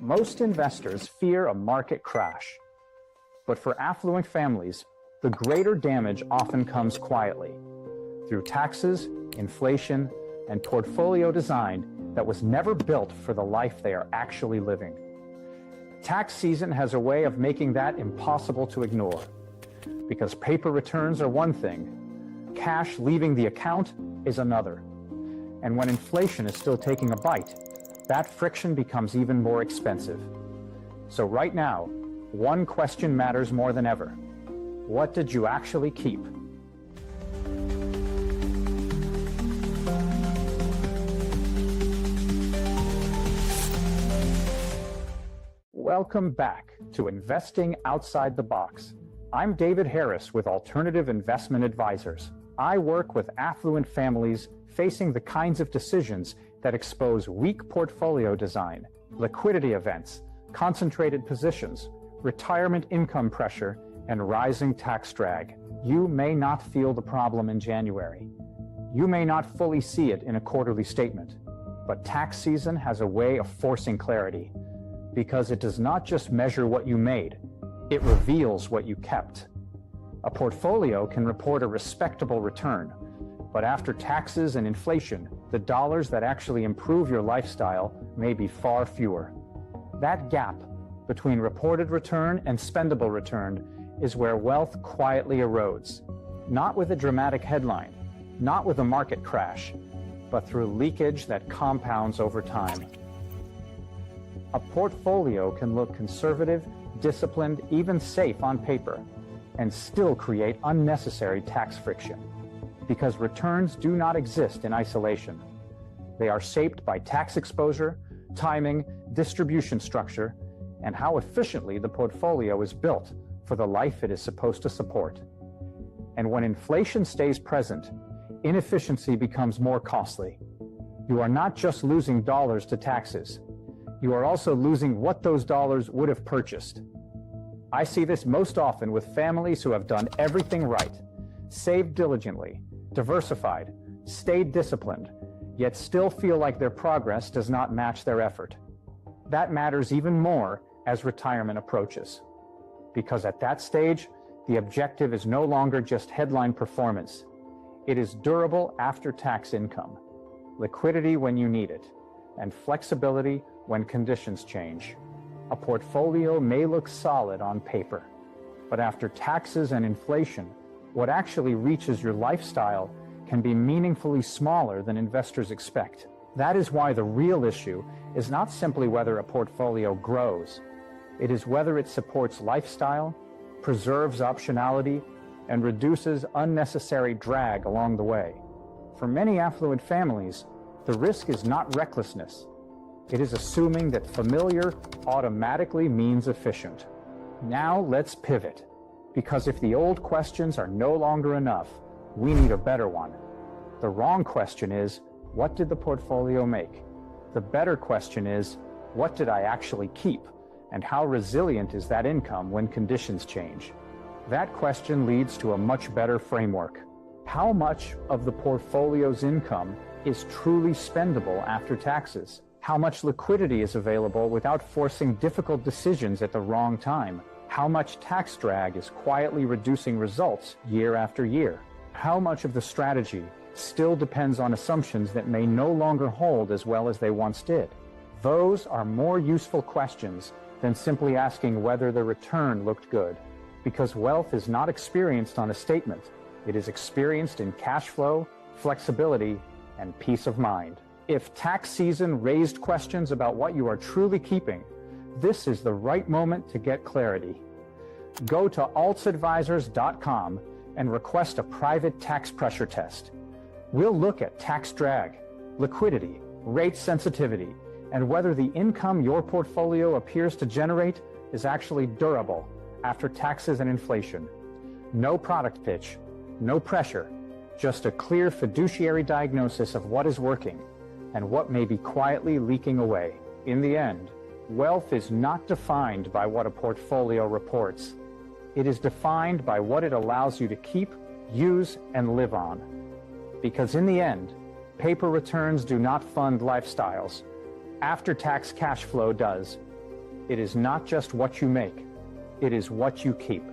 Most investors fear a market crash. But for affluent families, the greater damage often comes quietly, through taxes, inflation, and portfolio design that was never built for the life they are actually living. Tax season has a way of making that impossible to ignore, because paper returns are one thing, cash leaving the account is another. And when inflation is still taking a bite, that friction becomes even more expensive. So right now, one question matters more than ever. What did you actually keep? Welcome back to Investing Outside the Box. I'm David Harris with Alternative Investment Advisors. I work with affluent families facing the kinds of decisions that expose weak portfolio design, liquidity events, concentrated positions, retirement income pressure, and rising tax drag. You may not feel the problem in January. You may not fully see it in a quarterly statement, but tax season has a way of forcing clarity, because it does not just measure what you made, it reveals what you kept. A portfolio can report a respectable return, but after taxes and inflation, the dollars that actually improve your lifestyle may be far fewer. That gap between reported return and spendable return is where wealth quietly erodes, not with a dramatic headline, not with a market crash, but through leakage that compounds over time. A portfolio can look conservative, disciplined, even safe on paper, and still create unnecessary tax friction, because returns do not exist in isolation. They are shaped by tax exposure, timing, distribution structure, and how efficiently the portfolio is built for the life it is supposed to support. And when inflation stays present, inefficiency becomes more costly. You are not just losing dollars to taxes, you are also losing what those dollars would have purchased. I see this most often with families who have done everything right, saved diligently, diversified, stayed disciplined, yet still feel like their progress does not match their effort. That matters even more as retirement approaches, because at that stage, the objective is no longer just headline performance. It is durable after-tax income, liquidity when you need it, and flexibility when conditions change. A portfolio may look solid on paper, but after taxes and inflation, what actually reaches your lifestyle can be meaningfully smaller than investors expect. That is why the real issue is not simply whether a portfolio grows. It is whether it supports lifestyle, preserves optionality, and reduces unnecessary drag along the way. For many affluent families, the risk is not recklessness. It is assuming that familiar automatically means efficient. Now let's pivot, because if the old questions are no longer enough, we need a better one. The wrong question is, what did the portfolio make? The better question is, what did I actually keep? And how resilient is that income when conditions change? That question leads to a much better framework. How much of the portfolio's income is truly spendable after taxes? How much liquidity is available without forcing difficult decisions at the wrong time? How much tax drag is quietly reducing results year after year? How much of the strategy still depends on assumptions that may no longer hold as well as they once did? Those are more useful questions than simply asking whether the return looked good, because wealth is not experienced on a statement. It is experienced in cash flow, flexibility, and peace of mind. If tax season raised questions about what you are truly keeping, this is the right moment to get clarity. Go to altsadvisors.com and request a private tax pressure test. We'll look at tax drag, liquidity, rate sensitivity, and whether the income your portfolio appears to generate is actually durable after taxes and inflation. No product pitch, no pressure, just a clear fiduciary diagnosis of what is working and what may be quietly leaking away. In the end, wealth is not defined by what a portfolio reports. It is defined by what it allows you to keep, use, and live on. Because in the end, paper returns do not fund lifestyles. After-tax cash flow does. It is not just what you make, it is what you keep.